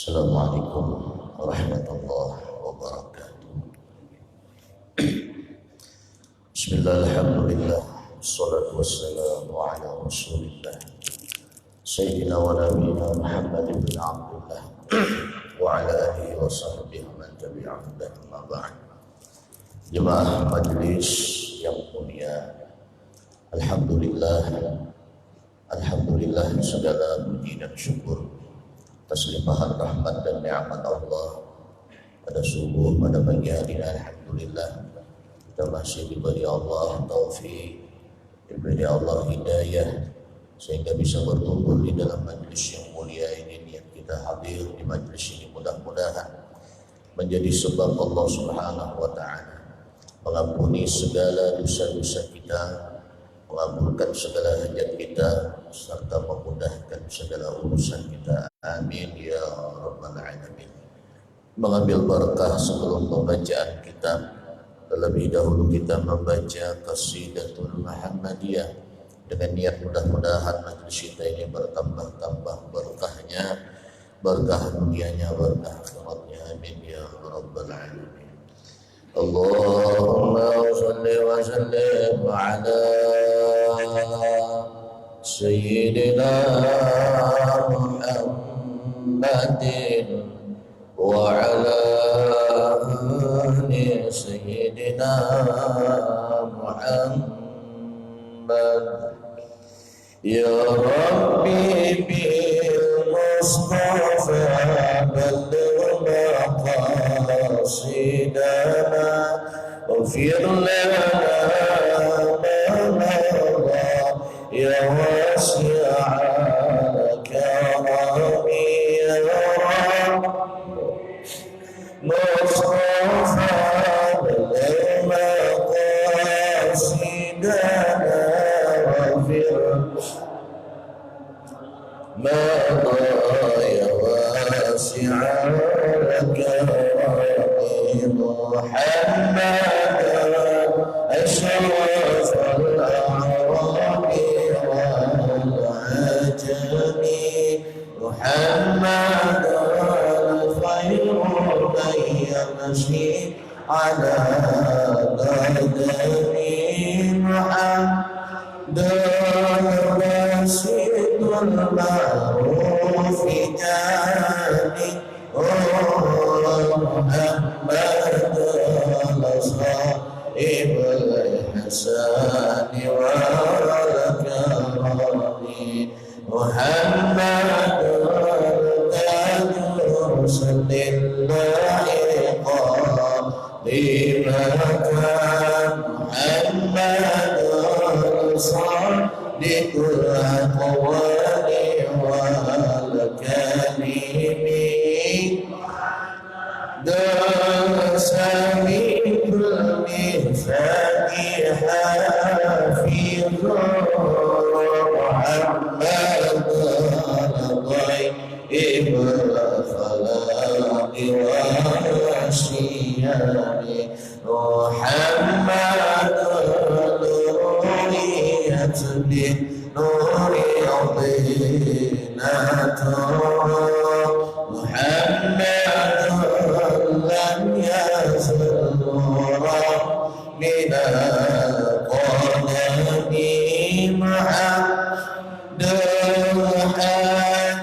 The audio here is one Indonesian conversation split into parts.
Assalamualaikum warahmatullahi wabarakatuh. Bismillah, alhamdulillah, wassalatu wassalamu ala rasulillah Sayyidina wa nabiyina Muhammad ibn Abdullah wa ala alihi wa sahbihi man tabi'ahum bi ihsan amma ba'd. Jemaah majlis yang mulia, Alhamdulillah segala puji dan syukur atas limpahan rahmat dan nikmat Allah pada subuh pada pagi hari ini. Alhamdulillah kita masih diberi Allah taufik, diberi Allah hidayah sehingga bisa berkumpul di dalam majlis yang mulia ini. Niat kita hadir di majlis ini mudah-mudahan menjadi sebab Allah Subhanahu wa taala mengampuni segala dosa-dosa kita, mengabulkan segala hajat kita, serta memudahkan segala urusan kita. Amin ya rabbal alamin. Mengambil barakah sebelum pembacaan kitab, terlebih dahulu kita membaca Qasidatul Muhammadiyah dengan niat mudah-mudahan majlis kita ini bertambah-tambah berkahnya, berkah dunianya, berkah akhiratnya. Amin ya rabbal alamin. Allahumma shalli wa sallim ala Sayyidina Muhammadin wa ala ali Sayyidina Muhammad. Ya Rabbi bil Mustafa balligh maqasidana waghfir lana ma ya wasi'al karami ya Rabb Mustafa balligh maqasidana waghfir ma ya wasi'al karami Muhammad ashraf al-a'rab والعجم محمد الخير من يمشي على قدم محمد الرشيد المعروف جاني محمد الصائب الإحسان والكرم محمد تاج رسل الله قادمك محمد صادق الأقوال والكلم سميع الميثاق حافظ محمد الغيب الخلاق والشيام محمد الرؤية بالنور عظيمته محمد لم يزل نورا من القدم محمد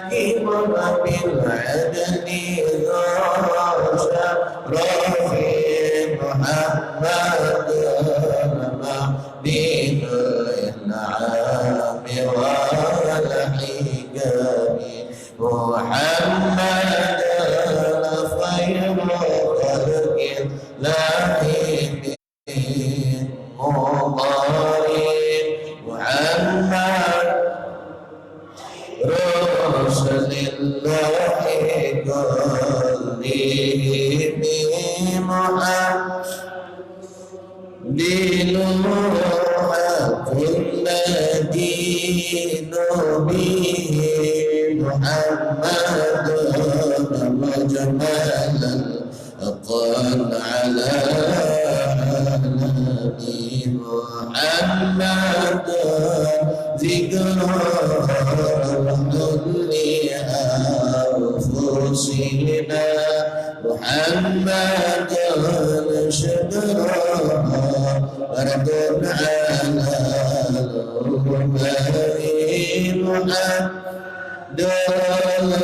حاكم بالعدل شرف محمد المهدي الإنعام والحكم محمد خير خلق الله مضارب محمد رسل الله كلهم محمد لنور كل دين به محمد مجملا قال على نبي محمد ذكر الدنيا سيدنا محمد شكرا فرد على محمد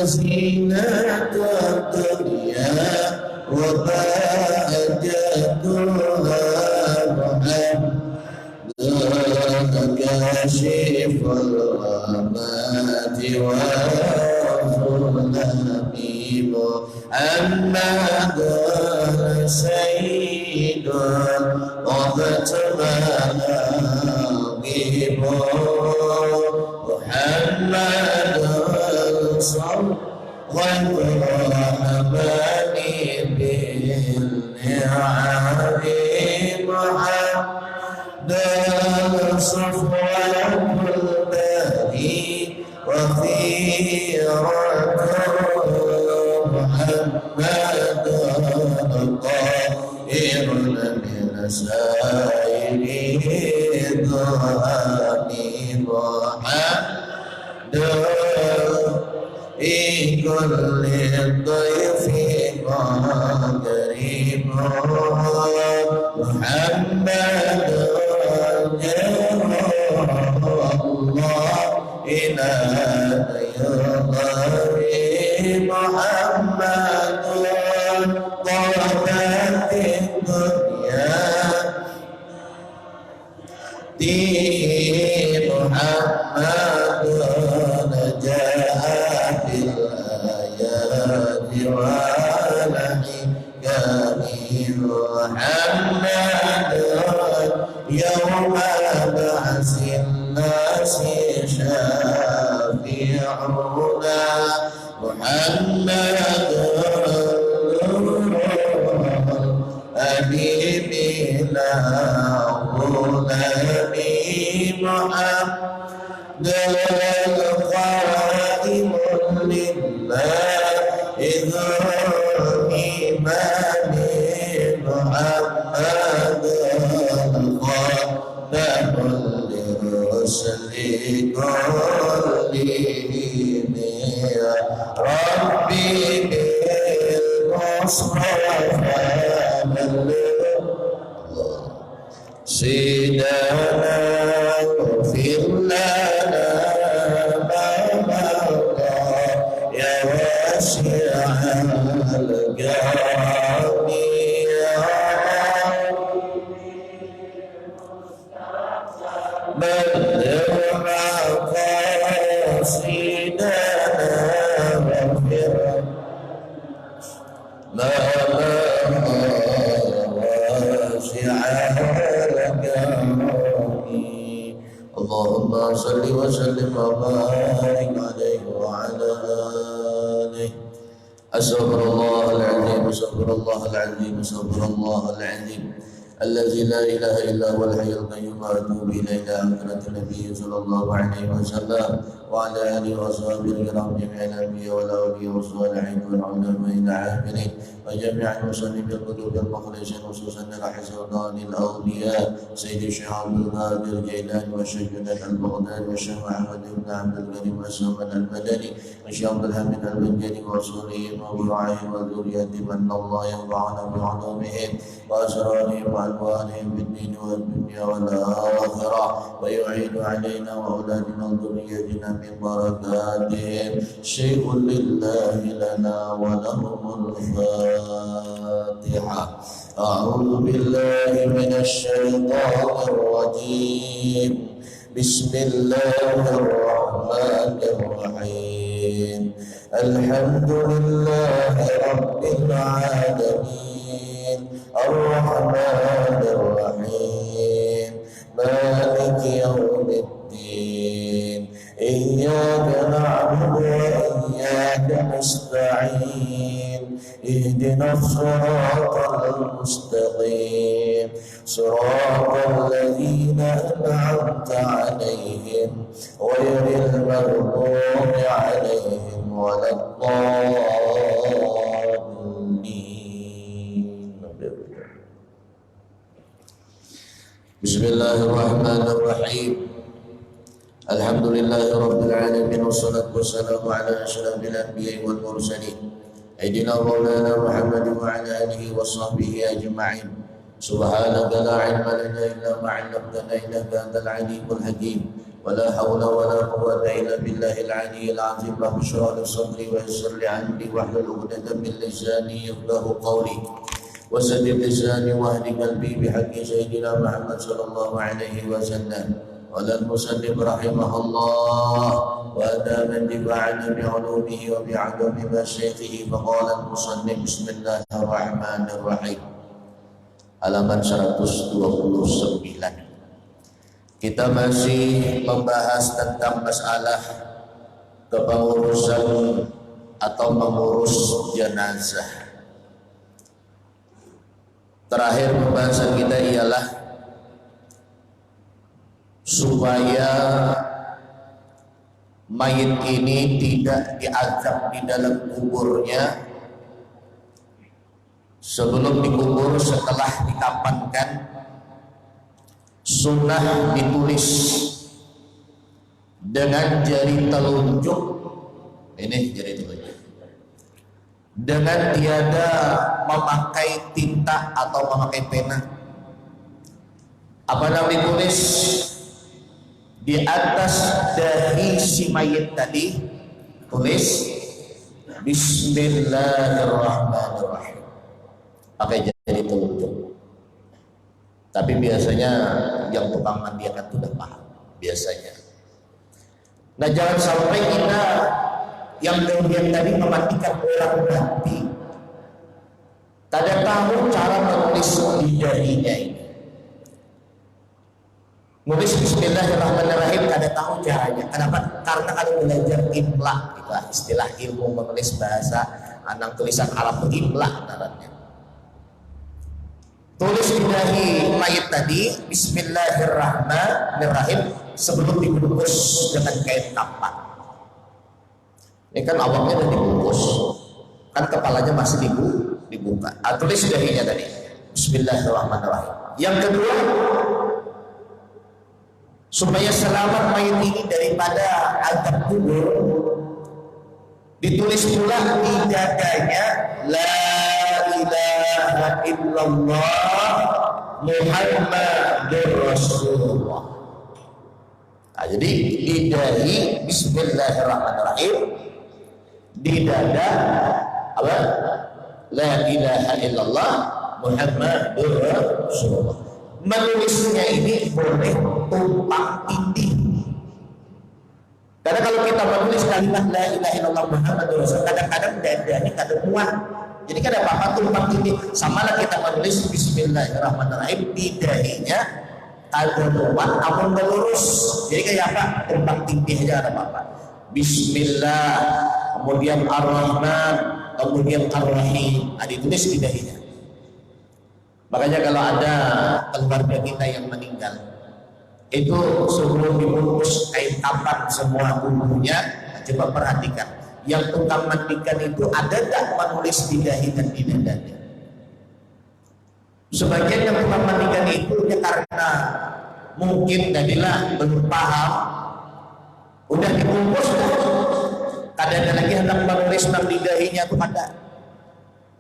زينة الدنيا وبهجتها محمد كاشف الغمات والظلم محمد سيد وختم الأنبياء محمد صلى الرحمن بالنعم محمد صفوة البهي وخيرة محمد طائر من سائر ضامي محمد كل الضيف كريم محمد الله إلى يرضي محمد طابت الدنيا دين محمد جاء بالآيات والحكم محمد يوم بعث الناس شافعنا محمد أبيبنا غلامي محمد القائم لله إذا إيمان محمد خاتم للرسل كلهم ربي بالمصطفى سيدنا اغفر لنا ما مضى يا واسع الكرم بلغ مقاصدنا واغفر ما اللهم صل وسلم وبارك عليه وعلى آله. أستغفر الله العظيم أستغفر الله العظيم أستغفر الله العظيم الذي لا إله إلا هو الحي القيوم وأتوب إليه أمكنة النبي صلى الله عليه وسلم وعلى آله وصحبه الكرام جميع الأنبياء والأولياء والصالحين والعلماء العاملين وجميع المصنفين الكتب المخلصين خصوصا الحسنان الأولياء سيد الشيخ عبد القادر الجيلاني والشيخ جنيد البغدادي والشيخ محمد بن عبد الكريم والسلمان المدني والشيخ عبد الحميد البنجاني وأصولهم وفروعهم وذريتهم أن الله ينفعنا بعلومهم وأسرارهم وألوانهم بالدين والدنيا والآخرة ويعين علينا وأولادنا وذريتنا من بركاتهم شيء لله لنا ولهم الفاتحة. أعوذ بالله من الشيطان الرجيم بسم الله الرحمن الرحيم الحمد لله رب العالمين الرحمن الرحيم مالك يوم الدين إياك نعبد وإياك نستعين اهدنا الصراط المستقيم صراط الذين أنعمت عليهم غير المغضوب عليهم ولا الضالين. بسم الله الرحمن الرحيم الحمد لله رب العالمين والصلاة والسلام على أشرف الأنبياء والمرسلين Sayyidina Maulana Muhammad wa ala alihi wa sahbihi ajma'in. Subhanaka la ilma lana illa ma 'allamtana innaka antal alimul hakim. ولا حول ولا قوة إلا بالله العلي العظيم. رب اشرح لي صدري ويسر لي أمري واحلل عقدة من لساني يفقهوا قولي وسدد لساني واهد قلبي بحق سيدنا محمد صلى الله عليه وسلم. قال المصنف رحمه الله وأدام انتفاعنا بعلومه وبعدم مشايخه. فقال المصنف بسم الله الرحمن الرحيم. Halaman 129. Kita masih membahas tentang masalah kepengurusan atau mengurus jenazah. Terakhir pembahasan kita ialah supaya mayit ini tidak diazab di dalam kuburnya sebelum dikubur. Setelah dikafankan, sunnah ditulis dengan jari telunjuk, ini jari telunjuk, dengan tiada memakai tinta atau memakai pena. Apa yang ditulis di atas dahi si mayit tadi? Tulis Bismillahirrahmanirrahim, pakai jari telunjuk. Tapi biasanya yang tukang mandikan itu udah paham biasanya. Nah, jangan sampai kita yang kemudian tadi memandikan orang mati tidak tahu cara menulis di dahinya ini. Nulis Bismillahirrahmanirrahim tidak tahu caranya. Kenapa? Karena kalau belajar imla, gitu, istilah ilmu menulis bahasa, anak tulisan Arab itu imla namanya. Tulis di dahi mayit tadi Bismillahirrahmanirrahim sebelum dibungkus dengan kain kapan. Ini kan awalnya udah dibungkus, kan kepalanya masih dibuka. Tulis dahinya tadi Bismillahirrahmanirrahim. Yang kedua, supaya selamat mayit ini daripada azab kubur, ditulis pula di dadanya La ilaha illallah Muhammadur Rasulullah. Nah, jadi di dahi Bismillahirrahmanirrahim, di dada apa? La ilaha illallah Muhammadur Rasulullah. Menulisnya ini boleh tumpang tindih. Karena kalau kita menulis kalimat La ilaha illallah Muhammadur Rasulullah, kadang-kadang dadanya kadang muat. Jadi kan apa-apa tumpang tindih. Sama lah kita menulis Bismillahirrahmanirrahim, di dahinya ada muat namun melurus. Jadi kayak apa? Tumpang tindih aja, ada apa-apa. Bismillah, kemudian Ar-Rahman, kemudian Ar-Rahim. Ditulis di dahinya. Makanya kalau ada keluarga kita yang meninggal, itu sebelum dibungkus kain kapan semua tubuhnya, coba perhatikan. Yang tukang mandikan itu ada tak menulis di dahi dan di dadanya? Sebagian yang tukang mandikan itu ya karena mungkin jadilah belum paham, udah dibungkus, kada ada lagi hendak menulis di dahinya itu kada,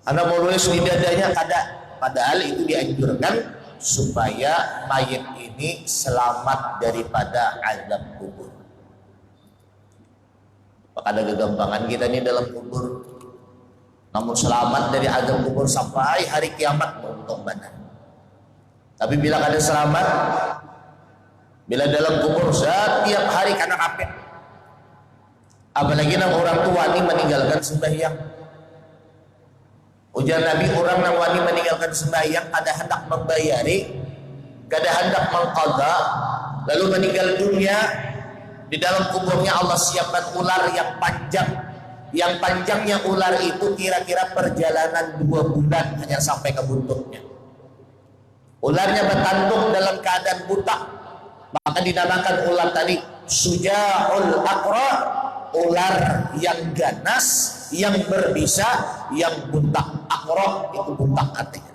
hendak menulis di dadanya kada. Padahal itu dianjurkan supaya mayit ini selamat daripada azab kubur. Ada kegampangan kita nih dalam kubur, namun selamat dari azab kubur sampai hari kiamat untung benar. Tapi bila ada selamat, bila dalam kubur setiap hari karena kapek, apalagi nang orang tua ini meninggalkan sembahyang. Ujar Nabi, orang nang wani meninggalkan sembahyang kada hendak membayari, kada hendak mengqadha, lalu meninggal dunia, di dalam kuburnya Allah siapkan ular yang panjang. Yang panjangnya ular itu kira-kira perjalanan 2 bulan hanya sampai ke buntutnya. Ularnya bertanduk dalam keadaan buta, maka dinamakan ular tadi Suja'ul Aqra, ular yang ganas, yang berbisa, yang buntak. Aqra itu buntak artinya.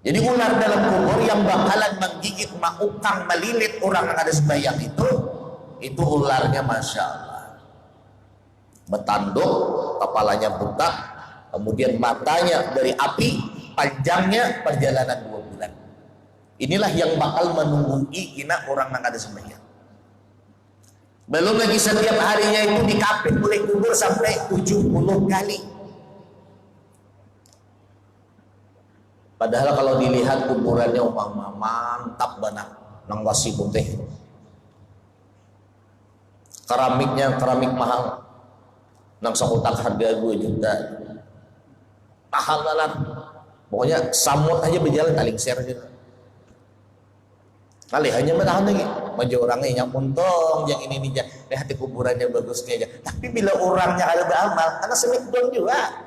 Jadi ular dalam kubur yang bakalan menggigit, maukang, melilit orang yang ada sembahyang itu ularnya Masya Allah bertanduk kepalanya buta, kemudian matanya dari api, panjangnya perjalanan 2 bulan. Inilah yang bakal menunggui kina orang yang ada sembahyang. Belum lagi setiap harinya itu dikapit oleh kubur sampai 70 kali. Padahal kalau dilihat kuburannya umpama mantap banget, nang wasi putih. Keramiknya keramik mahal, nang sakutak harga 2 juta. Mahal banget. Pokoknya samut aja berjalan paling share gitu. Kali hanya menahan lagi, maju orangnya yang untung, yang ini nih, hati kuburannya bagusnya aja. Tapi bila orangnya ada beramal, karena semikdon juga.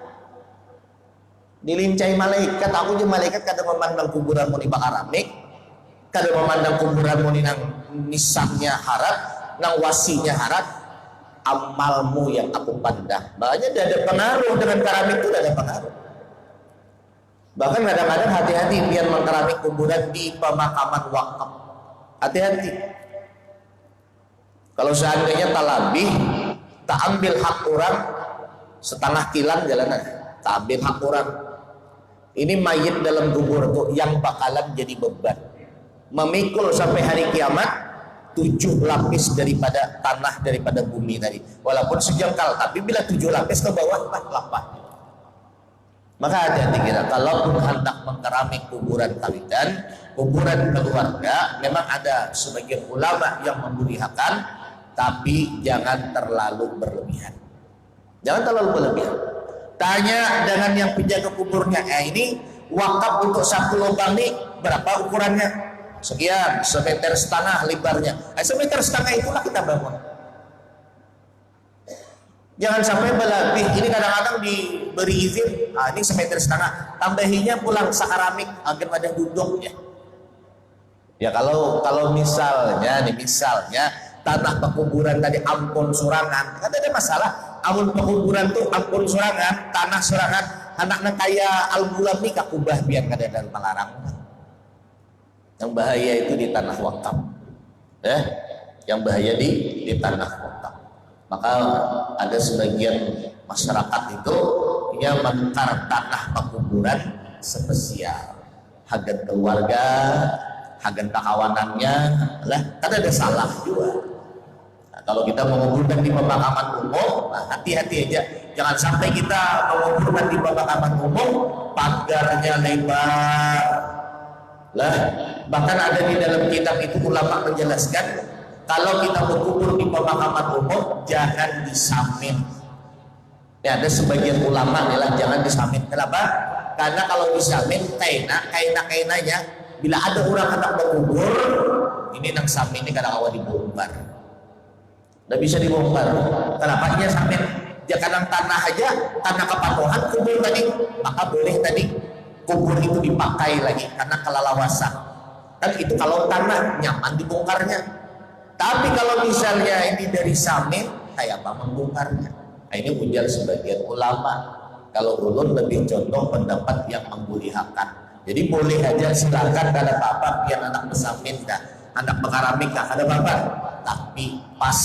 Dilincai malaikat, aku juga malaikat kada memandang kuburanmu di bakaramik, kada memandang kuburanmu di nang nisahnya harap, nang wasinya harap, amalmu yang aku pandang. Makanya tidak ada pengaruh dengan keramik itu, tidak ada pengaruh. Bahkan kadang-kadang hati-hati biar mengkeramik kuburan di pemakaman wakaf. Hati-hati. Kalau seandainya tak labih, tak ambil hak orang, setengah kilang jalanan, tak ambil hak orang. Ini mayit dalam kubur tuh yang bakalan jadi beban, memikul sampai hari kiamat 7 lapis daripada tanah, daripada bumi tadi. Walaupun sejengkal, tapi bila 7 lapis ke bawah, lapah. Maka hati-hati kita, kalaupun hendak mengkeramik kuburan kawitan, kuburan keluarga, memang ada sebagian ulama yang memuliakan, tapi jangan terlalu berlebihan. Jangan terlalu berlebihan. Tanya dengan yang penjaga kuburnya, ini wakaf untuk 1 lubang nih berapa ukurannya? Sekian, 1,5 meter lebarnya. 1,5 meter itulah kita bangun. Jangan sampai berlebih. Ini kadang-kadang diberi izin, ini 1,5 meter, tambahinya pulang sekeramik agar pada duduk ya. Ya kalau misalnya tanah pekuburan tadi ampun surangan, kan ada masalah. Ampun pekuburan tuh ampun surangan, tanah surangan, anaknya kayak al-bulam nih kakubah biar kada ada melarang. Yang bahaya itu di tanah wakaf, yang bahaya di tanah wakaf. Maka ada sebagian masyarakat itu yang menukar tanah pekuburan spesial, hagan keluarga, hagan kawanannya, lah kan ada salah juga. Nah, kalau kita menguburkan di pemakaman umum, nah, hati-hati aja, jangan sampai kita menguburkan di pemakaman umum pagarnya lebar. Lah, bahkan ada di dalam kitab itu ulama menjelaskan, kalau kita berkubur di pemakaman umum jangan disamin. Ya, ada sebagian ulama adalah jangan disamin. Kenapa? Karena kalau disamin kaina-kainanya, bila ada orang hendak berkubur, ini nang samin ini kadang awal dibongkar. Tidak bisa dibongkar. Kenapa? Dia samin. Jangan tanah aja, tanah kepatuhan kubur tadi, maka boleh tadi kubur itu dipakai lagi karena kelalawasan. Kan itu kalau tanah nyaman dibongkarnya. Tapi kalau misalnya ini dari samin, kayak apa membongkarnya? Nah, ini ujar sebagian ulama. Kalau ulun lebih condong pendapat yang membolehkan. Jadi boleh aja, silakan, kada apa-apa, biar anak bersamin dah, anak mengaramik dah, kada apa-apa. Tapi pas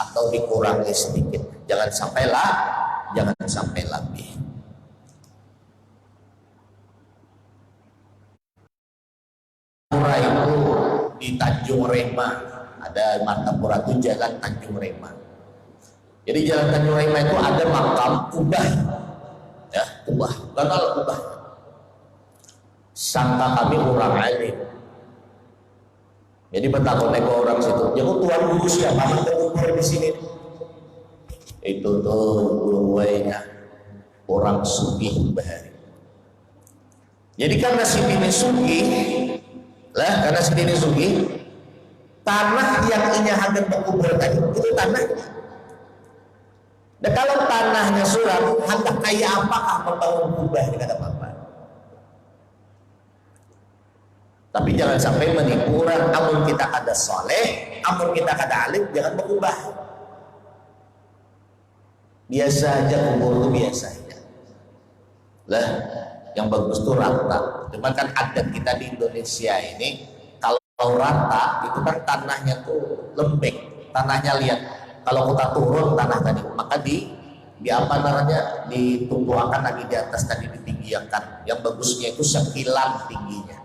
atau dikurangi sedikit. Jangan sampai lebih. Pura itu di Tanjung Rema. Ada Martapura itu jalan Tanjung Rema. Jadi jalan Tanjung Rema itu ada makam kubah, ya kubah, bukan kubah. Sangka kami orang alim. Jadi bertakut ke orang situ. Jadi tuan guru siapa? Mana kubur di sini? Itu tuh guru-gurunya orang sugih bahari. Jadi karena sini sugih, karena sini sugih. Tanah yang ini hagan berkubur tadi itu tanahnya. Dan kalau tanahnya suram, hendak kayak apakah membangun kubah dengan apa-apa? Tapi jangan sampai menipu orang. Amun kita kada soleh, amun kita kada alim, jangan berubah. Biasa aja kubur itu biasa aja. Lah, yang bagus tuh rata. Cuman kan adat kita di Indonesia ini, kalau rata itu kan tanahnya tuh lembek, tanahnya lihat. Kalau kita turun tanah tadi, maka di apa namanya, ditumbuhkan lagi di atas tadi, ditinggikan. Yang bagusnya itu sekilan tingginya,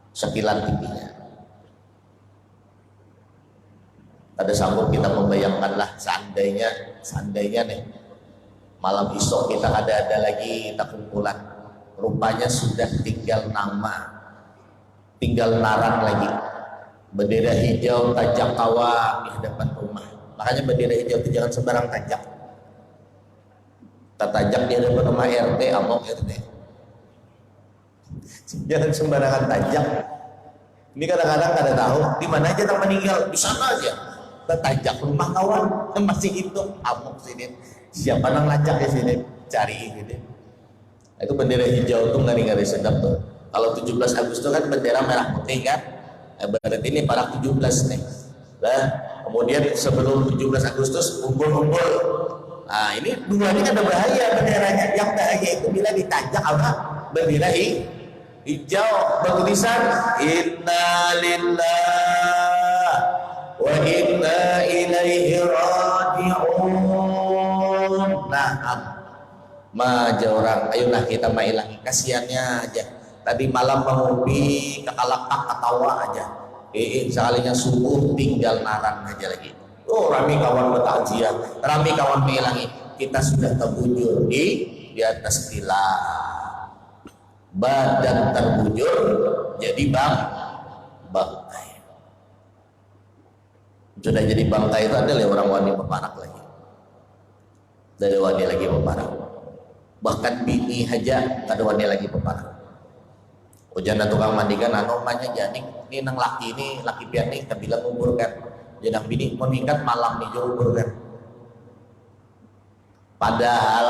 sekilan tingginya. Ada sambung kita membayangkanlah seandainya nih malam esok kita ada lagi kita kumpulan, rupanya sudah tinggal nama, tinggal naran lagi, bendera hijau tajak kawah di hadapan rumah. Makanya bendera hijau itu jangan sembarang tajak. Kita tajak di hadapan rumah RT, amok RT. Jangan sembarangan tajak. Ini kadang-kadang kada tahu di mana aja tak meninggal, di sana aja. Kita tajak rumah kawan yang masih hidup, amok sini. Siapa nang lacak di sini cari gitu. Nah, itu bendera hijau tuh ngari-ngari sedap tuh. Kalau 17 Agustus kan bendera merah putih kan. Berarti ini para 17 nih. Nah, kemudian sebelum 17 Agustus umbul-umbul. Nah, ini dua ini ada bahaya benderanya. Yang bahaya itu bila ditajak apa? Bendera hijau bertulisan Inna lillah wa inna ilaihi raji'un. Nah, maja orang, ayolah kita mailangi, kasihannya aja. Tadi malam mengubi kekalapak ketawa aja. Sekalinya subuh tinggal narang aja lagi. Oh, rami kawan bertakziah, rami kawan mailangi. Kita sudah terbujur di atas tilam. Badan terbujur jadi bangkai. Sudah jadi bangkai itu adalah orang wani peparak lagi. Dari wani lagi peparak. Bahkan bini aja ada wani lagi peparak. Ujana tukang mandikan anomanya jadi ini nang laki ini laki pian nih kita bilang umur kan. Jangan bini meningkat malam nih jauh umur kan. Padahal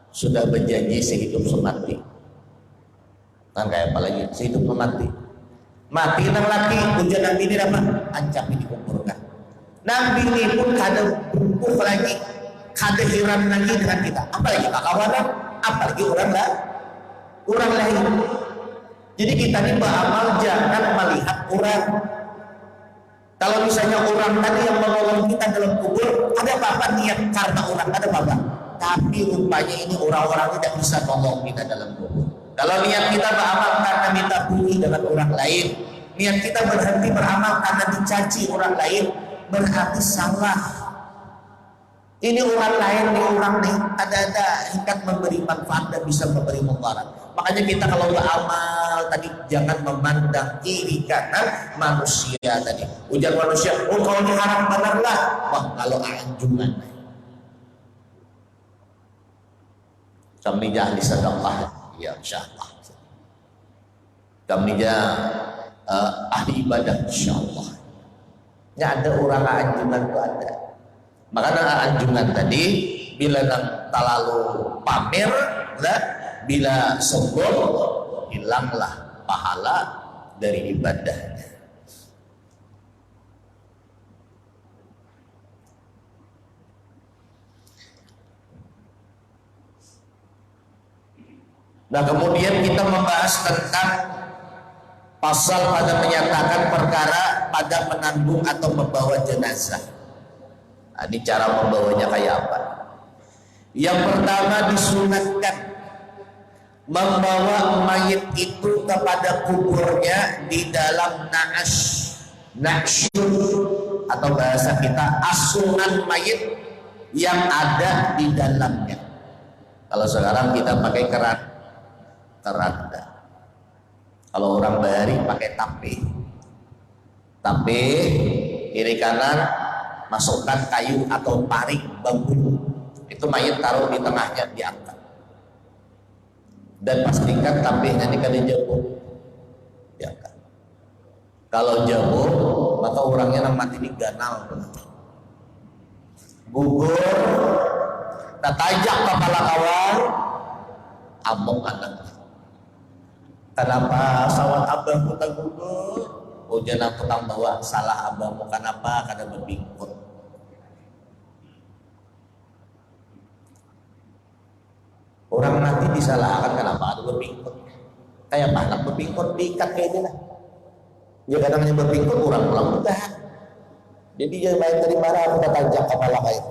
sudah berjanji sehidup semati. Kan kayak apa lagi sehidup semati. Mati nang laki ujian nang bini apa? Ancam ini kumpulkan. Nang bini pun kada bungkuk lagi, kada hiram lagi dengan kita. Apalagi kawan, apalagi orang lain. Jadi kita ini beramal jangan melihat orang. Kalau misalnya orang tadi yang menolong kita dalam kubur, ada apa-apa niat karena orang, ada apa-apa. Tapi rupanya ini orang-orang tidak bisa nolong kita dalam kubur. Kalau niat kita beramal karena minta bumi dengan orang lain, niat kita berhenti beramal karena dicaci orang lain, berarti salah. Ini orang lain, ini orang nih, ada hingkat memberi manfaat dan bisa memberi mudarat. Makanya kita kalau beramal tadi jangan memandang kiri kanan manusia tadi. Ujar manusia, oh kalau ini haram benar-lah. Wah kalau anjungan. Kami ahli sedekah, ya insyaallah. Kami ahli ibadah, insyaallah. Ya ada orang anjungan itu ada. Makanya anjungan tadi bila terlalu pamer, bila sombong, hilanglah pahala dari ibadahnya. Nah kemudian kita membahas tentang pasal pada menyatakan perkara pada menanggung atau membawa jenazah. Nah, ini cara membawanya kayak apa? Yang pertama disunatkan membawa mayit itu kepada kuburnya di dalam na'syur atau bahasa kita asunan mayit yang ada di dalamnya. Kalau sekarang kita pakai keranda. Kalau orang Bahari pakai tape kiri kanan masukkan kayu atau paring bambu, itu mayit taruh di tengahnya diangkat dan pastikan tapenya ini kada jauh diangkat. Kalau jauh maka orangnya nang mati diganal gugur tajak kepala kawan among anak. Kenapa sawat abangmu tak gugur? Hujan aku tang bawa salah abangmu kenapa? Karena berbingkut. Orang nanti disalahkan kenapa ada berbingkut? Kayak mana berbingkut diikat kayak ini lah. Ya kadang-kadang berbingkut orang pulang udah. Jadi jangan main dari mana kita tajak kepala kayak.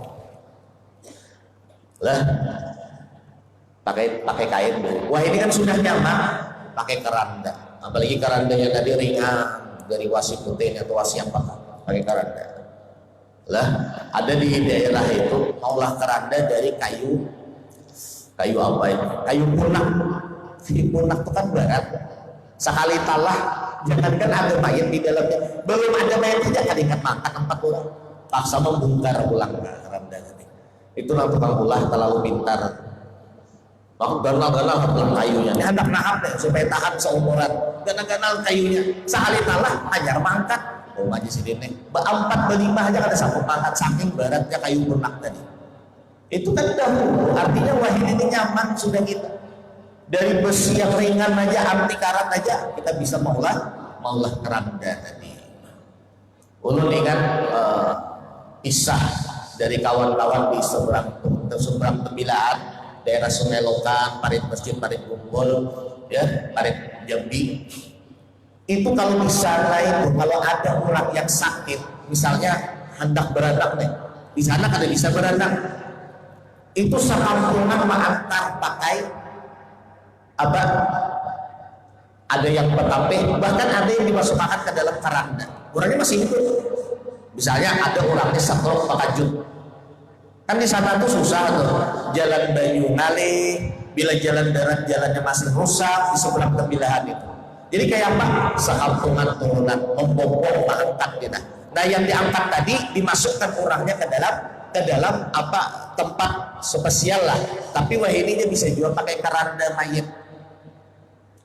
Lah, pakai kain dulu. Wah ini kan sudah nyaman, pakai keranda. Apalagi kerandanya tadi ringan dari wasi putih atau wasi apa, pakai keranda. Lah, ada di daerah itu maulah keranda dari kayu apa itu? Kayu punak. Punak itu kan berat. Sekali talah, jangankan ada mayat di dalamnya, belum ada mayat saja kan ikat makan 4 orang. Paksa membongkar ulang keranda tadi. Itu tukang ulah terlalu pintar. Aku ganal-ganal pulang kayunya. Ini hendak nahap deh supaya tahan seumuran. Ganal-ganal kayunya. Sekali talah ajar mangkat. Oh maji sini nih. 4 5 aja ada sanggup mangkat saking beratnya kayu punak tadi. Itu kan dahulu. Artinya wah ini nyaman sudah kita. Dari besi yang ringan aja, anti karat aja kita bisa maulah keranda tadi. Ulun ingat kisah dari kawan-kawan di seberang Tembilaan, daerah Sungai Lokan, parit masjid, parit Kumpul, ya, parit Jambi. Itu kalau di sana itu kalau ada orang yang sakit, misalnya hendak beranak nih, di sana kada bisa beranak, itu sekampungan mengantar pakai apa? Ada yang petapeh, bahkan ada yang dimasukkan ke dalam keranda. Orangnya masih hidup. Misalnya ada orangnya sakrok pakajut. Kan di sana tuh susah tuh, jalan Bayu ngalih, bila jalan darat jalannya masih rusak di seberang Tembilahan itu. Jadi kayak apa? Sekampungan turunan membobong mengangkat kita. Nah yang diangkat tadi dimasukkan orangnya ke dalam apa tempat spesial lah. Tapi wah ininya bisa juga pakai keranda mayat.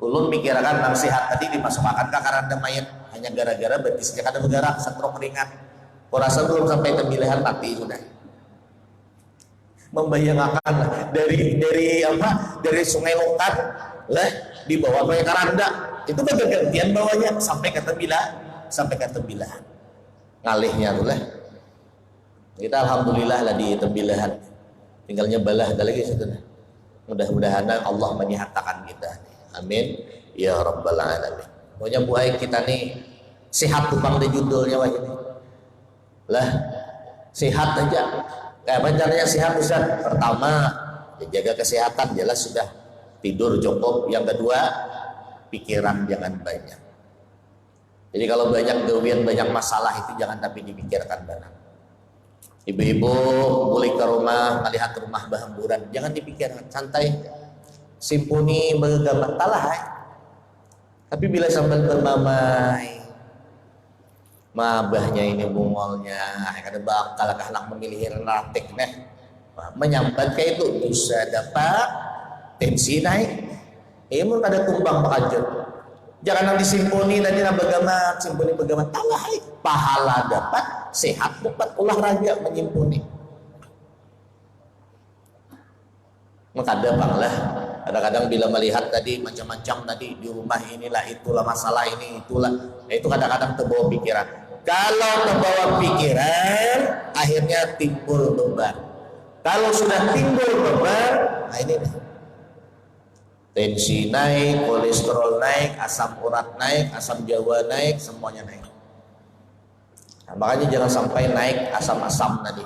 Ulun mikirkan nasihat tadi dimasukkan ke keranda mayat hanya gara-gara betisnya kada bergerak, stroke ringan. Kurasa belum sampai Tembilahan mati sudah. Membayangkan dari Sungai Lokan lah dibawa ke keranda itu bergantian bawanya sampai ke Tembilahan ngalihnya tuh lah. Kita alhamdulillah lah di Tembilahan, tinggalnya balah ada lagi situ. Mudah-mudahan Allah menyehatkan kita, amin ya rabbal alamin. Pokoknya buai kita nih sehat tupang di judulnya wah ini lah, sehat aja. Kayak apa caranya sehat Ustaz? Pertama, jaga kesehatan, jelas sudah tidur cukup. Yang kedua, pikiran jangan banyak. Jadi kalau banyak gawian, banyak masalah itu jangan tapi dipikirkan banget. Ibu-ibu boleh ke rumah, melihat rumah bahamburan, jangan dipikirkan, santai. Simpuni bergambar talah. Tapi bila sambil bermamai, mabahnya ini bungolnya kada bakal anak memilih ratik nih menyambat kayak itu bisa dapat tensi naik mun kada tumbang pakajut jangan nanti simponi tadi nak begamat simponi begamat talah pahala dapat sehat dapat olahraga menyimpuni makada banglah kadang-kadang bila melihat tadi macam-macam tadi di rumah inilah itulah masalah ini itulah itu kadang-kadang terbawa pikiran. Kalau terbawa pikiran akhirnya timbul beban. Kalau sudah timbul beban, nah ini nih. Tensi naik, kolesterol naik, asam urat naik, asam jawa naik, semuanya naik. Nah, makanya jangan sampai naik asam-asam tadi.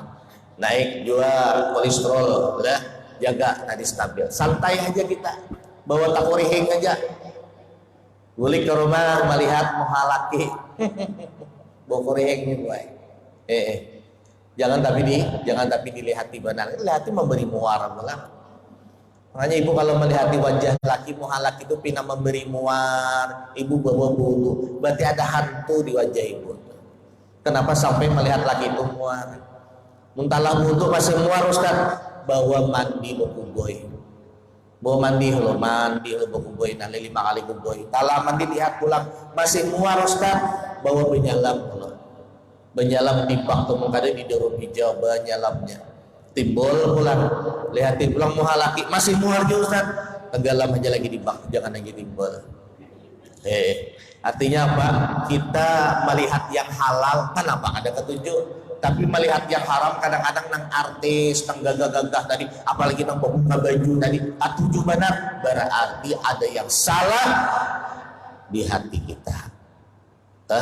Naik juga kolesterol, udah jaga tadi stabil. Santai aja kita, bawa takurihing aja. Boleh ke rumah melihat muhalaki. Bokoreng nih boy. Jangan tapi dilihati benar. Lihati memberi muar malah. Makanya ibu kalau melihat wajah laki muhalak itu pina memberi muar, ibu bawa bulu, berarti ada hantu di wajah ibu. Kenapa sampai melihat laki itu muar? Muntalah wudhu masih muar Ustaz, bawa mandi bokuboy. Bawa mandi lo bokuboy, nanti 5 kali kuboy. Talah mandi lihat pulang masih muar Ustaz. Bawa penyelam di bak tuh mengkada di darum hijau penyelamnya timbul pulang lihatin pulang muhalaki masih muar juga Ustaz tenggelam aja lagi di bak jangan lagi timbul artinya apa kita melihat yang halal kan apa ada ketujuh tapi melihat yang haram kadang-kadang nang artis nang gagah-gagah tadi apalagi nang buka baju tadi atujuh benar berarti ada yang salah di hati kita. Nah,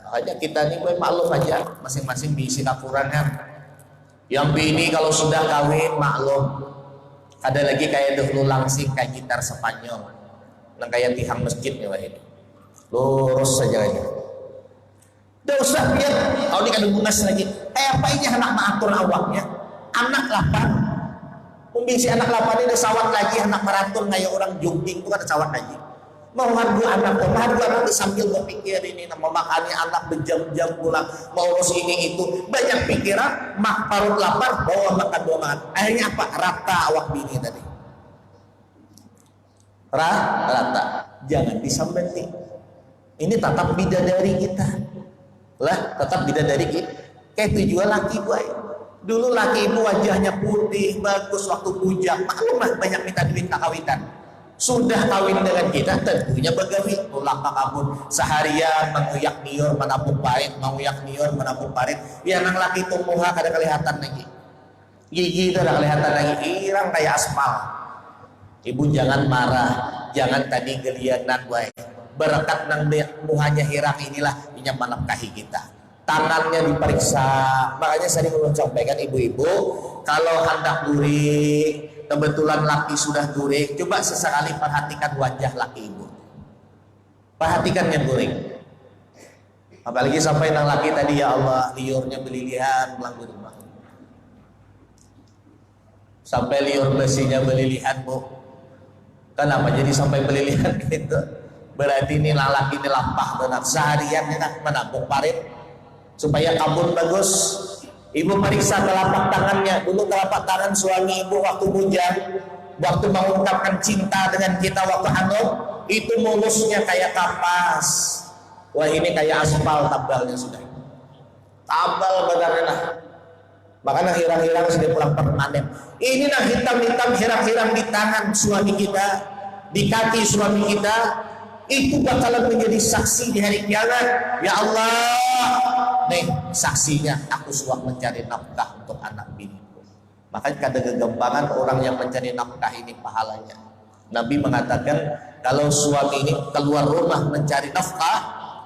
makanya kita ini maklum aja masing-masing diisi Al-Quran kan. Yang bini kalau sudah kawin maklum, ada lagi kayak dahulu langsing kayak gitar Spanyol, yang kayak tihang masjidnya wah itu, lurus saja aja. Tidak usah lihat, kalau dikandung bungas lagi, kayak apa ini anak maatur awaknya, anak lapan, si anak lapan ini ada sawat lagi, anak maraton kayak orang jogging itu kan ada sawat lagi. Mau harga anak itu sambil berpikir ini, memakannya anak berjam-jam pulang, mau urus ini itu, banyak pikiran, mak parut lapar, bawa makan dua makan. Akhirnya apa? Rata awak bini tadi. Rata, jangan disambeti. Ini tetap bidadari kita, lah tetap bidadari kita. Kayak tujuan laki gue. Dulu laki ibu wajahnya putih, bagus waktu bujang, maklum lah banyak minta duit kawitan. Sudah kawin dengan kita tentunya begawi pulang ke kabun seharian menguyak niur menabung parit, menguyak niur menabung parit. Ya anak laki tumbuh kada kelihatan lagi, gigi itu ada kelihatan lagi, irang kayak aspal. Ibu jangan marah, jangan tadi gelianan gue. Berkat nang muhanya hirang inilah yang menafkahi kita. Tangannya diperiksa, makanya sering ulun sampaikan ibu-ibu kalau hendak duri kebetulan laki sudah guring, coba sesekali perhatikan wajah laki ibu. Perhatikan yang guring. Apalagi sampai nang laki tadi ya Allah liurnya belilihan pulang di rumah. Sampai liur besinya belilihan bu. Kenapa jadi sampai belilihan gitu? Berarti ini laki ini lampah benar. Seharian enak menabung parit supaya kabun bagus. Ibu periksa telapak tangannya. Dulu telapak tangan suami ibu waktu bujang, waktu mengungkapkan cinta dengan kita waktu hanum, itu mulusnya kayak kapas. Wah ini kayak aspal tabalnya sudah. Tabal benar nah. Makanya hirang-hirang sudah pulang permanen. Ini nah hitam-hitam hirang-hirang di tangan suami kita, di kaki suami kita, itu bakalan menjadi saksi di hari kiamat. Ya Allah, nih saksinya aku suka mencari nafkah untuk anak biniku. Makanya kada kegampangan orang yang mencari nafkah ini pahalanya. Nabi mengatakan kalau suami ini keluar rumah mencari nafkah,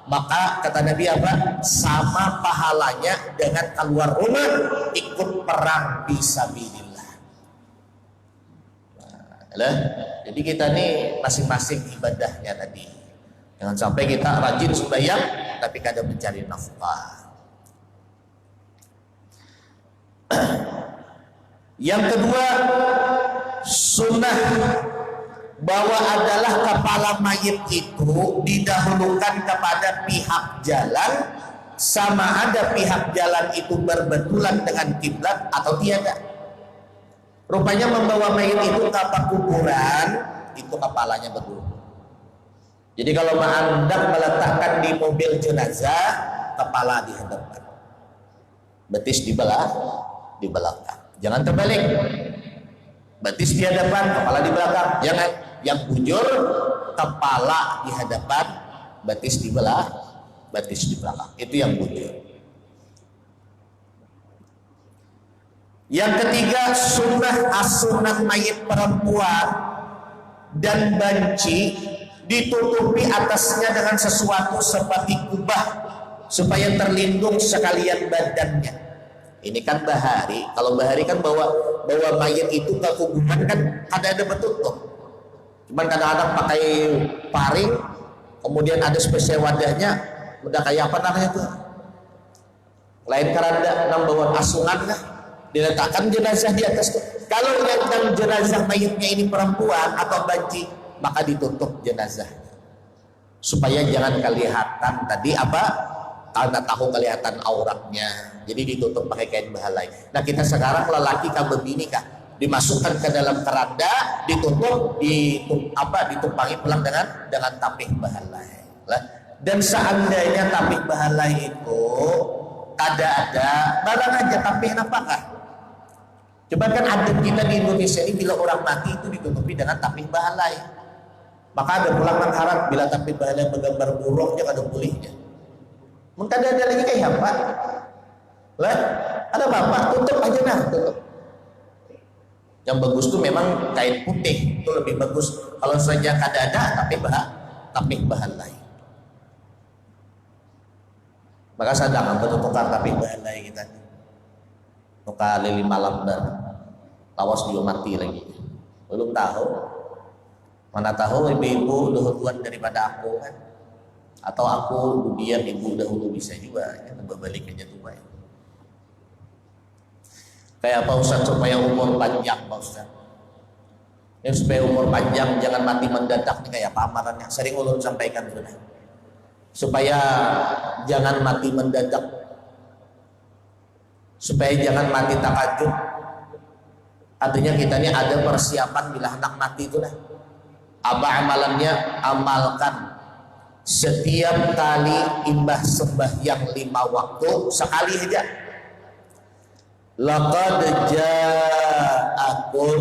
maka kata Nabi apa? Sama pahalanya dengan keluar rumah ikut perang fisabilillah. Nah, jadi kita nih masing-masing ibadahnya tadi. Jangan sampai kita rajin sembahyang tapi kada mencari nafkah. Yang kedua, sunnah bahwa adalah kepala mayit itu didahulukan kepada pihak jalan, sama ada pihak jalan itu berbetulan dengan kiblat atau tiada. Rupanya membawa mayit itu ke kuburan itu kepalanya berdua. Jadi kalau hendak meletakkan di mobil jenazah, kepala di hadapan, betis di belakang. Jangan terbalik. Betis di hadapan, kepala di belakang. Jangan. Yang bujur, kepala di hadapan, betis di belakang. Itu yang bujur. Yang ketiga, sunnah mayit perempuan dan banci ditutupi atasnya dengan sesuatu seperti kubah supaya terlindung sekalian badannya. Ini kan bahari. Kalau bahari kan bawa mayat itu ke kuburan kan ada bertutup. Cuman kadang-kadang pakai paring, kemudian ada spesial wadahnya, udah kayak apa namanya tuh? Lain keranda, nang bawa asungan lah, diletakkan jenazah di atas tuh. Kalau yang jenazah mayatnya ini perempuan atau banci, maka ditutup jenazahnya supaya jangan kelihatan tadi apa, karena tahu kelihatan auratnya, jadi ditutup pakai kain bahalai. Nah kita sekarang lelaki kah bebini kah dimasukkan ke dalam keranda, ditutup, ditumpangi pulang dengan tapih bahalai. Dan seandainya tapih bahalai itu ada barang aja tapih apakah? Coba kan adat kita di Indonesia ini bila orang mati itu ditutupi dengan tapih bahalai. Maka ada pulang mengharap bila tapih bahalai menggambar buruknya ada pulihnya. Mungkin ada lagi kayak apa? Lah, ada bapak tutup aja nah, tutup. Yang bagus tuh memang kain putih itu lebih bagus. Kalau saja kada ada tapih bahalai. Maka sadar untuk tukar tapih bahalai kita. kali 5 lembar lawas juga mati lagi. Belum tahu, mana tahu ibu-ibu duluan daripada aku kan, atau aku kemudian ibu dahulu bisa juga ya, balik aja tuh baik. Kayak Pak Ustadz supaya umur panjang Pak Ustadz ya, supaya umur panjang jangan mati mendadak nih, kayak pamarannya sering ulun sampaikan sudah, supaya jangan mati mendadak, supaya jangan mati takajub. Artinya kita ini ada persiapan bila anak mati itu lah. Apa amalannya? Amalkan setiap kali imbah sembahyang 5 waktu sekali aja. Laqad ja'akum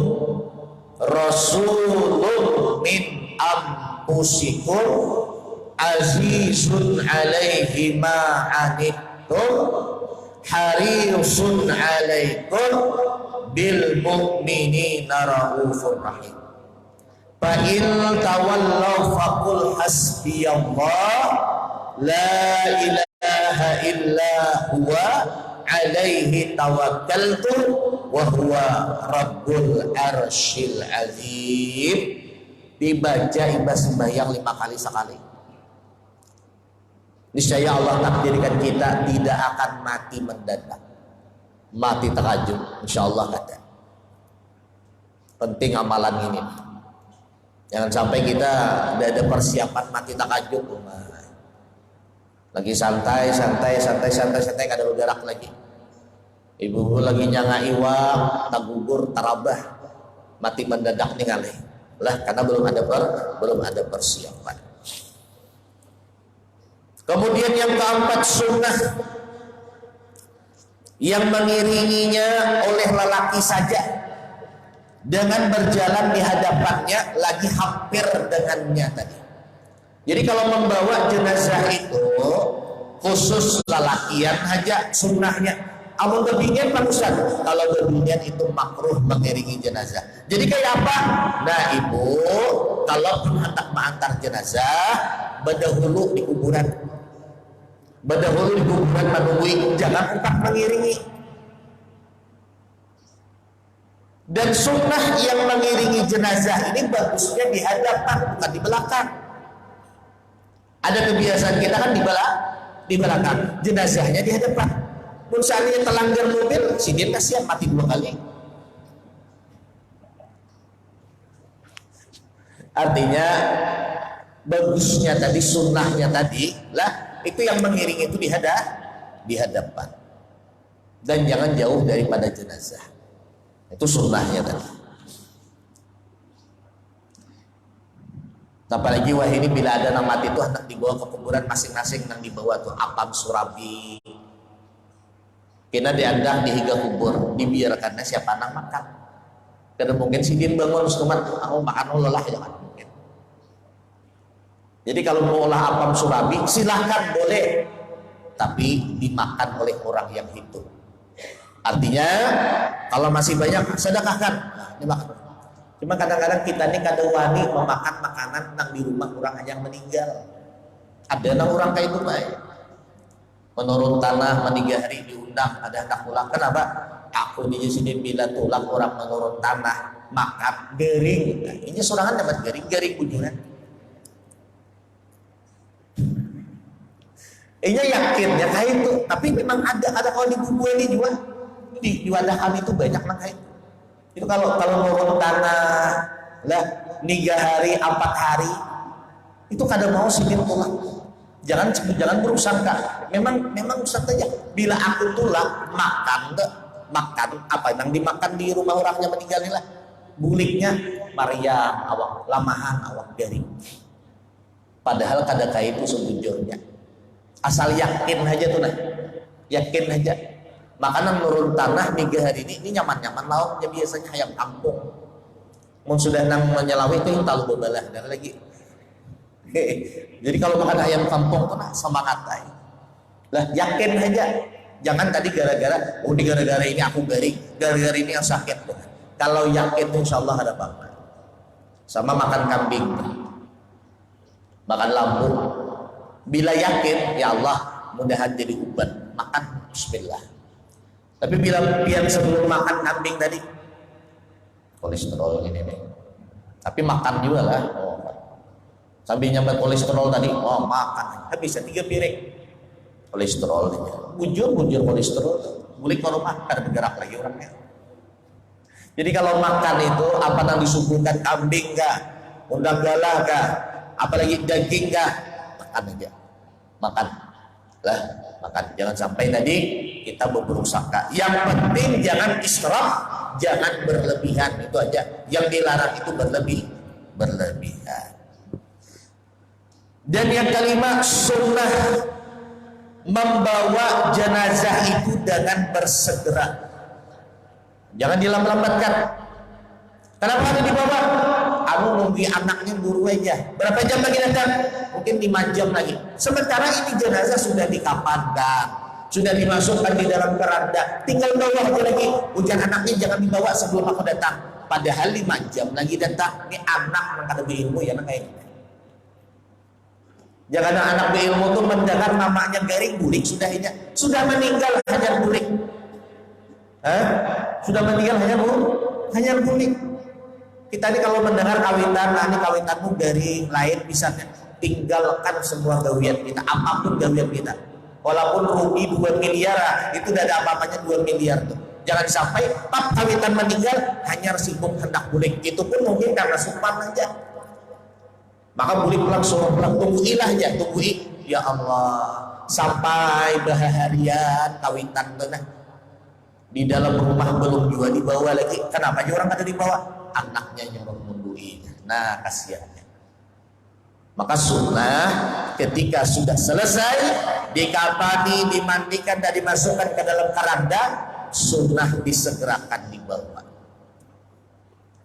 rasulun min anfusikum azizun alaihi ma anittum harisun alaikum bil mu'minina raufur rahim. Fa in tawallaw faqul hasbiyallah la ilaha illa huwa alaihi tawakkaltu wa huwa rabbul arsyil azim. Dibaca imbas sembahyang 5 kali sekali. Niscaya Allah takdirkan kita tidak akan mati mendadak, mati tahajud, insyaallah kata. Penting amalan ini. Jangan sampai kita tidak ada persiapan mati tahajud, lagi santai kada bergerak lagi. Ibu lagi nyanga iwak, tagugur, tarabah, mati mendadak nih kali. Lah karena belum ada persiapan. Kemudian yang keempat, sunnah yang mengiringinya oleh lelaki saja dengan berjalan di hadapannya lagi hampir dengannya tadi. Jadi kalau membawa jenazah itu khusus lelakian aja sunnahnya. Amun bebinian Pak Ustaz, kalau bebinian itu makruh mengiringi jenazah. Jadi kayak apa? Nah ibu, kalau hendak mengantar jenazah, berdahulu di kuburan. Berdahulu di kuburan menunggu, jangan hendak mengiringi. Dan sunnah yang mengiringi jenazah ini bagusnya di hadapan, bukan di belakang. Ada kebiasaan kita kan di belakang, jenazahnya di hadapan. Pun seandainya terlanggar mobil, si dia kasihan mati 2 kali. Artinya bagusnya tadi, sunnahnya tadi lah itu yang mengiringi itu di hadapan. Dan jangan jauh daripada jenazah. Itu sunnahnya tadi. Apalagi wah ini bila ada yang mati itu hendak dibawa ke kuburan masing-masing, yang dibawa tuh apam surabi. Kena diandah di higa kubur, dibiarkannya siapa nang makan. Karena mungkin si din bangun setelah aku makan lelah jangan mungkin. Jadi kalau mau olah apam surabi silahkan boleh, tapi dimakan oleh orang yang hidup. Artinya kalau masih banyak sedekahkan, nah, dimakan. Cuma kadang-kadang kita ini kada wani memakan makanan nang di rumah orang yang meninggal. Ada nang orang kayak itu baik. Menurun tanah meninggal hari diundang, ada hendak pulang. Kenapa? Aku di sini bila tulang orang menurun tanah makan gering. Nah, ini sorangan dapat gering kujuran. Ini yakinnya kayak itu, tapi memang ada kalau di buku ini juga di wadah kami itu banyak nang kayak itu. Itu kalau menurun tanah lah 3 hari 4 hari itu kada mau sini tulang. Jangan berusaha. Memang usah aja. Bila aku tulang makan apa yang dimakan di rumah orangnya meninggal lah. Buliknya Maria awak lamahan awak garing. Padahal kada kayak itu sejujurnya. Asal yakin aja tuh nah. Yakin aja. Makanan menurun tanah 3 hari ini nyaman-nyaman lauknya biasanya ayam kampung. Mun sudah nang menyelawi itu yang tahu bebalah dan lagi. Jadi kalau makan ayam kampung tuh nah semangat aja. Lah yakin aja. Jangan tadi gara-gara ini aku garing, gara-gara ini yang sakit. Kalau yakin insyaallah ada apa-apa. Sama makan kambing. Makan lambu. Bila yakin ya Allah mudahan jadi ubat, makan bismillah. Tapi bilang sebelum makan kambing tadi, kolesterol ini nih. Tapi makan juga lah. Oh, sambil nyampe kolesterol tadi, oh makan. Habis 3 piring. Kolesterol ini. Bujur kolesterol. Bulik kalau makan bergerak lagi orangnya. Jadi kalau makan itu apa yang disuguhkan, kambing kah, undang galah kah, apalagi daging kah, makan aja, makan lah, makan. Jangan sampai tadi kita berburuk sangka. Yang penting jangan israf, jangan berlebihan, itu aja. Yang dilarang itu berlebihan. Dan yang kelima, sunnah membawa jenazah itu dengan bersegera. Jangan dilambatkan. Kenapa harus dibawa? Aku nunggu anaknya buru aja. Berapa jam lagi datang? Mungkin 5 jam lagi. Sementara ini jenazah sudah dikafankan, sudah dimasukkan di dalam keranda. Tinggal bawa aja lagi. Ujian anaknya jangan dibawa sebelum aku datang. Padahal 5 jam lagi datang. Ini anak yang lebih ilmu ya anak kayak gini. Jangan anak berilmu tuh mendengar namanya garing bulik sudah meninggal hajar bulik. Sudah meninggal hanya bulik. Kita ini kalau mendengar kawinan, ini kawinanmu dari lain, bisa tinggalkan semua gawian kita, apapun gawian kita. Walaupun rugi 2 miliar, itu tidak ada apa-apanya 2 miliar tuh. Jangan sampai pap kawinan meninggal hanya sibuk hendak bulik. Itu pun mungkin karena sumpah aja. Maka bulik langsung tungguilah aja, ya Allah sampai berharian kawinan tenang. Di dalam rumah belum juga dibawa lagi. Kenapa orang ada dibawa? Anaknya yang menungguin. Nah, kasihannya. Maka sunnah ketika sudah selesai dikafani, dimandikan dan dimasukkan ke dalam keranda, sunnah disegerakan dibawa.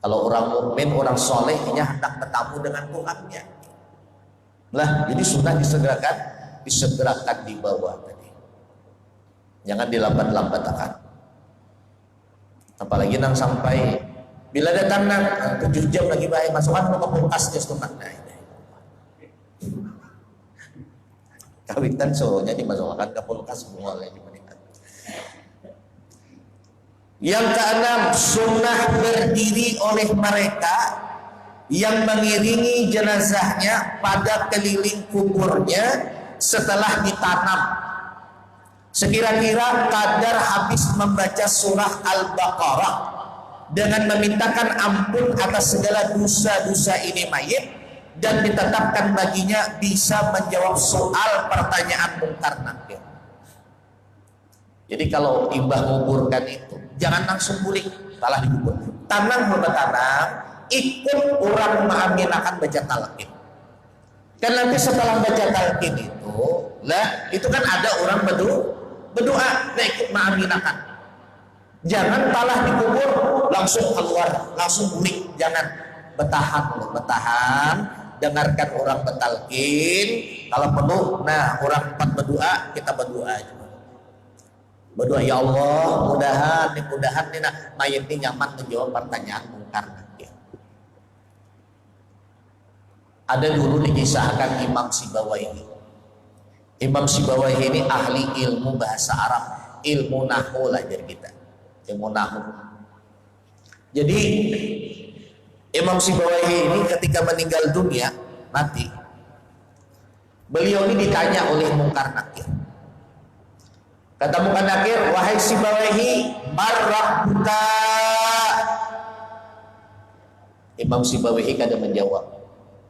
Kalau orang mukmin, orang solehnya hendak bertemu dengan Tuhannya. Lah, jadi sunnah disegerakan dibawa tadi. Jangan dilambat-lambatkan. Apalagi nang sampai bila datang nang 7 jam lagi baik masukkan ke kulkas dia setengah. Nah, ini. Kawitan soalnya dimasukkan ke kulkas semua lagi meningkat. Yang keenam, sunnah berdiri oleh mereka yang mengiringi jenazahnya pada keliling kuburnya setelah ditanam. Sekira-kira kadar habis membaca surah Al-Baqarah dengan memintakan ampun atas segala dosa-dosa ini mayit dan ditetapkan baginya bisa menjawab soal pertanyaan mungkar nakir. Jadi kalau timbah menguburkan itu jangan langsung bulik, salah dikubur. Tanam bertanam, ikut orang mengaminakan baca talqin. Kan nanti setelah baca talqin itu, lah itu kan ada orang berdoa, nah ikut mengaminakan. Jangan talah dikubur langsung keluar, langsung bulik, jangan. Bertahan, dengarkan orang bertalqin. Kalau perlu, nah orang 4 berdoa, kita berdoa aja. Berdoa, ya Allah, mudahan nih mayat ini nyaman menjawab pertanyaan mungkar nakir. Ada dulu dikisahkan Imam Sibawaihi. Imam Sibawaihi ini ahli ilmu bahasa Arab, ilmu nahwu lah jadi kita, ilmu nahwu. Jadi Imam Sibawaihi ini ketika meninggal dunia, mati, beliau ini ditanya oleh mungkar nakir. Kata mungkar nakir, wahai Sibawaihi, marrabbuka. Imam Sibawaihi kada menjawab,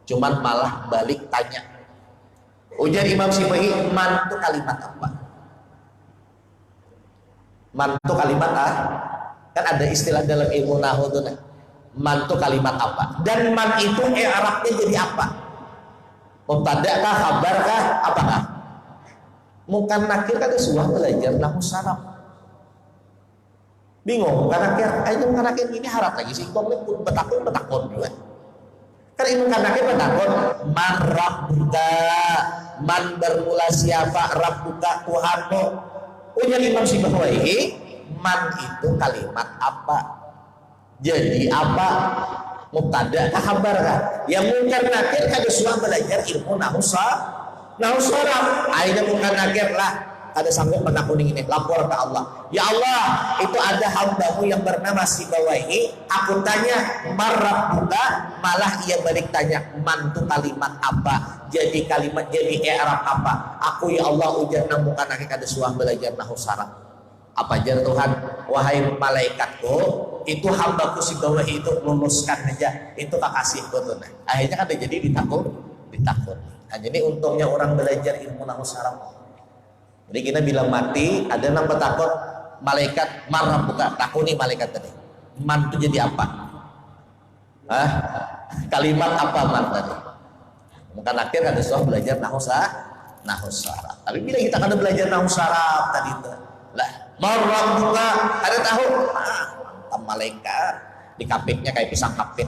cuman malah balik tanya. Ujar Imam Sibawaihi, man itu kalimat apa? Man itu kalimat apa? Kan ada istilah dalam ilmu nahwu tuh, man itu kalimat apa? Dan man itu i'rabnya jadi apa? Mubtada kah, khabar kah, apakah? Mungkar nakir kan sebuah belajar nahwu saraf. Bingung, mungkar nakir, mungkar nakir ini harap lagi sih, kok betakun juga. Kan ilmu mungkar nakir betakun, man rabbuka, man bermula siapa, rabbuka Tuhanmu. Ujar Imam Sibawaihi, man itu kalimat apa? Jadi apa? Mubtada kah, khabar kah? Yang mungkar nakir kan sebuah belajar ilmu nahwu saraf. Akhirnya mungkar nakir lah ada sanggup menakuni ini, lapor ke Allah. Ya Allah, itu ada hambamu yang bernama Sibawahi, aku tanya marabbuka, malah ia balik tanya mantu kalimat apa, jadi kalimat jadi i'rab apa. Aku ya Allah ujar namukan akan ada suah belajar nahu saraf. Apa jar Tuhan, wahai malaikatku, itu hambaku Sibawahi itu luluskan aja, itu kakasih betul. Akhirnya kan jadi ditakut. Nah, jadi untungnya orang belajar ilmu nahu saraf. Jadi kita bilang mati, ada nama takut malaikat marah buka takuni malaikat tadi. Man itu jadi apa? Kalimat apa man tadi? Mungkin akhir ada soal belajar nahu saraf. Tapi bila kita kada belajar nahu saraf tadi itu, lah marah buka ada tahu? Malaikat dikapitnya kayak pisang kapit.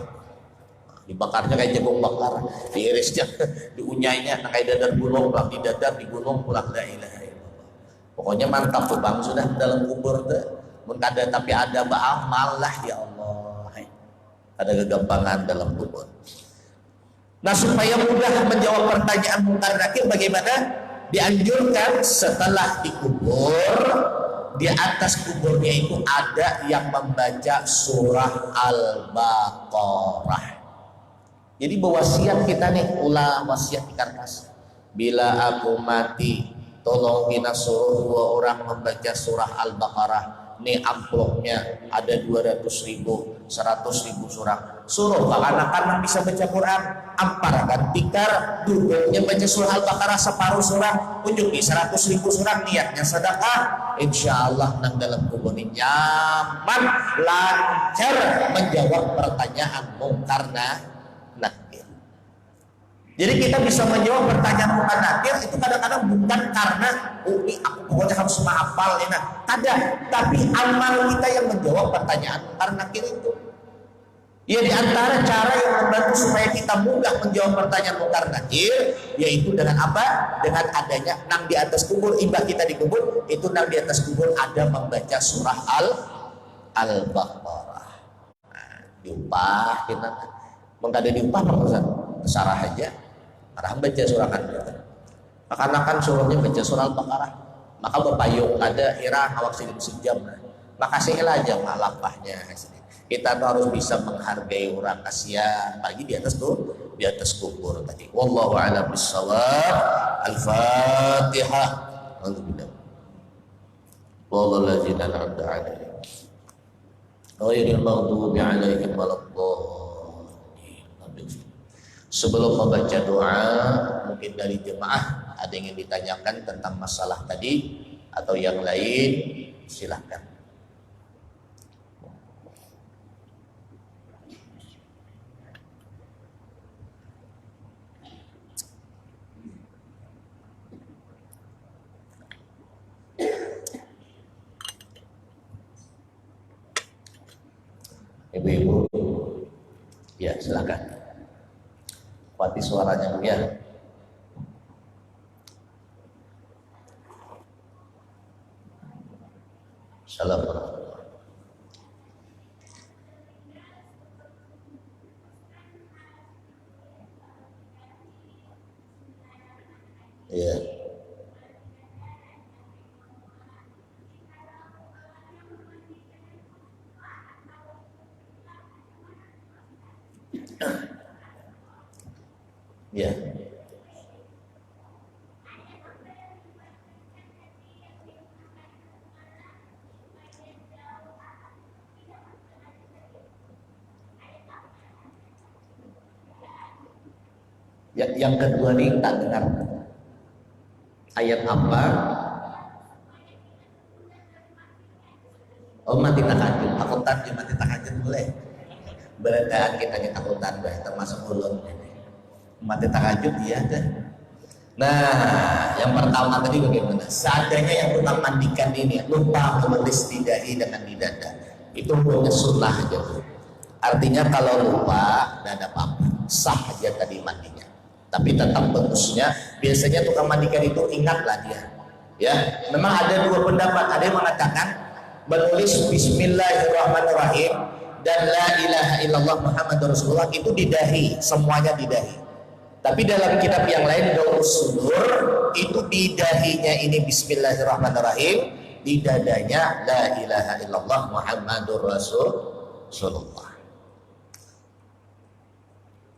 Dibakarnya kayak jagung bakar, diirisnya, diunyainya kayak dadar gunung, pulang di dadar, di gunung, pulang la ilaha illallah. Pokoknya mantap tuh bang, sudah dalam kubur tuh. Mungkin ada tapi ada ba'amal lah ya Allah. Ada kegampangan dalam kubur. Nah supaya mudah menjawab pertanyaan mungkar nakir bagaimana? Dianjurkan setelah dikubur, di atas kuburnya itu ada yang membaca surah Al-Baqarah. Jadi berwasiat kita nih, ulah wasiat di kertas. Bila aku mati, tolong kita suruh 2 orang membaca surah Al-Baqarah. Nih amplopnya ada 200.000, 100.000 surah. Suruh anak-anak bisa baca Quran. Amparakan tikar, duduknya baca surah Al-Baqarah separuh surah. Unjuki 100.000 surah, niatnya sedekah. Insya Allah nang dalam kubur ini nyaman, lancar menjawab pertanyaan mungkar nakir. Jadi kita bisa menjawab pertanyaan mungkar nakir itu kadang-kadang bukan karena ini aku pokoknya harus menghafal ya, kada, tapi amal kita yang menjawab pertanyaan mungkar nakir itu. Ya di antara cara yang membantu supaya kita mudah menjawab pertanyaan mungkar nakir yaitu dengan apa? Dengan adanya nang di atas kubur, imbah kita dikubur, itu nang di atas kubur ada membaca surah Al-Baqarah. Nah, diupah kita. Mengkada diupah Ustaz. Kesarah aja. Arah baca surah kan. Maka suruhnya baca surah Al-Baqarah. Maka bepayung ada irah awak sejam. Makasihlah aja lampahnya. Kita tuh harus bisa menghargai orang kasihan pagi di atas kubur tadi. Wallahu a'lam bissawab. Al-Fatihah. Alhamdulillah. Wallahu ladzina an'amta 'alaihim ghairil maghdubi 'alaihim waladdallin. Sebelum membaca doa, mungkin dari jemaah ada yang ingin ditanyakan tentang masalah tadi atau yang lain, silahkan. Ibu-ibu, ya silahkan. Kuati suaranya Bu ya. Assalamualaikum. Ya. Ya. Yang kedua nih tak dengar ayat apa? Oh mati tahajud, takutan ya mati tahajud boleh. Beradaan kita takutan bah termasuk ulun. Mati tahajud iya kan. Nah, yang pertama tadi bagaimana? Seadanya yang tukang mandikan ini lupa menulis lidahi dengan lidada. Itu punya sunnah aja. Artinya kalau lupa tidak ada apa-apa, sah aja tadi mandinya. Tapi tetap bagusnya biasanya tukang mandikan itu ingatlah dia. Ya, memang ada dua pendapat. Ada yang mengatakan menulis Bismillahirrahmanirrahim dan La ilaha illallah Muhammadur Rasulullah itu di dahi, semuanya di dahi. Tapi dalam kitab yang lain Daurus Sudur itu di dahinya ini Bismillahirrahmanirrahim, di dadanya La ilaha illallah Muhammadur Rasulullah.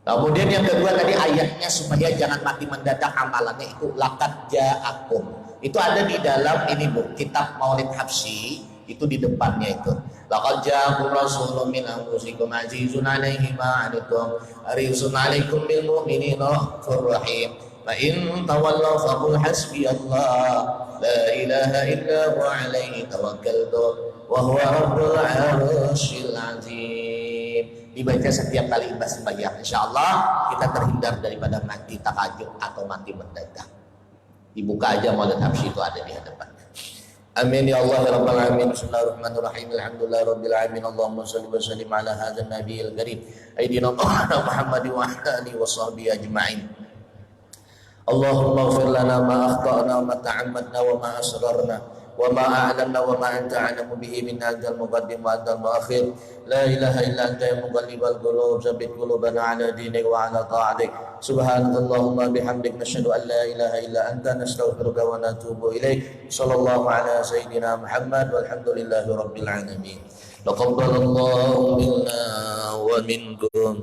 Kemudian yang kedua tadi ayatnya supaya jangan mati mendadak amalannya itu laqad ja'akum. Itu ada di dalam ini Bu, kitab Maulid Habsyi, itu di depannya itu. Laqad ja'akum rasulun min anfusikum azizun 'alaihi ma 'anittum harisun 'alaikum bil mu'minina raufur rahim. Wa in tawallaw faqul hasbiyallah la ilaha illa huwa 'alaihi tawakkaltu wa huwa rabbul 'arsyil 'azim. Dibaca setiap kali imbas sembahyang, insyaallah kita terhindar daripada mati takajub atau mati mendadak. Dibuka aja Maulid Habsyi itu ada di hadapan. Amin ya Allah ya rabbal alamin. Bismillahirrahmanirrahim. Alhamdulillah rabbil alamin. Allahumma shalli wa sallim ala hadzal nabiyil karim aidina Muhammad wa ala alihi wa sahbihi ajma'in. Allahumma ighfir lana ma akhtana wa ma ta'ammadna wa ma asrarna wa ma a'lanna wa ma anta a'lamu bihi min adzal muqaddim wa adzal muakhir. La ilaha illa anta ya muqallibal qulub tsabbit qulubana ala dinik wa ala ta'atik. Subhanallahumma bihamdik nasyhadu an la ilaha illa anta nastaghfiruka wa natubu ilaik. Sallallahu ala sayyidina Muhammad walhamdulillahi rabbil alamin. Taqabbalallahu minna wa minkum.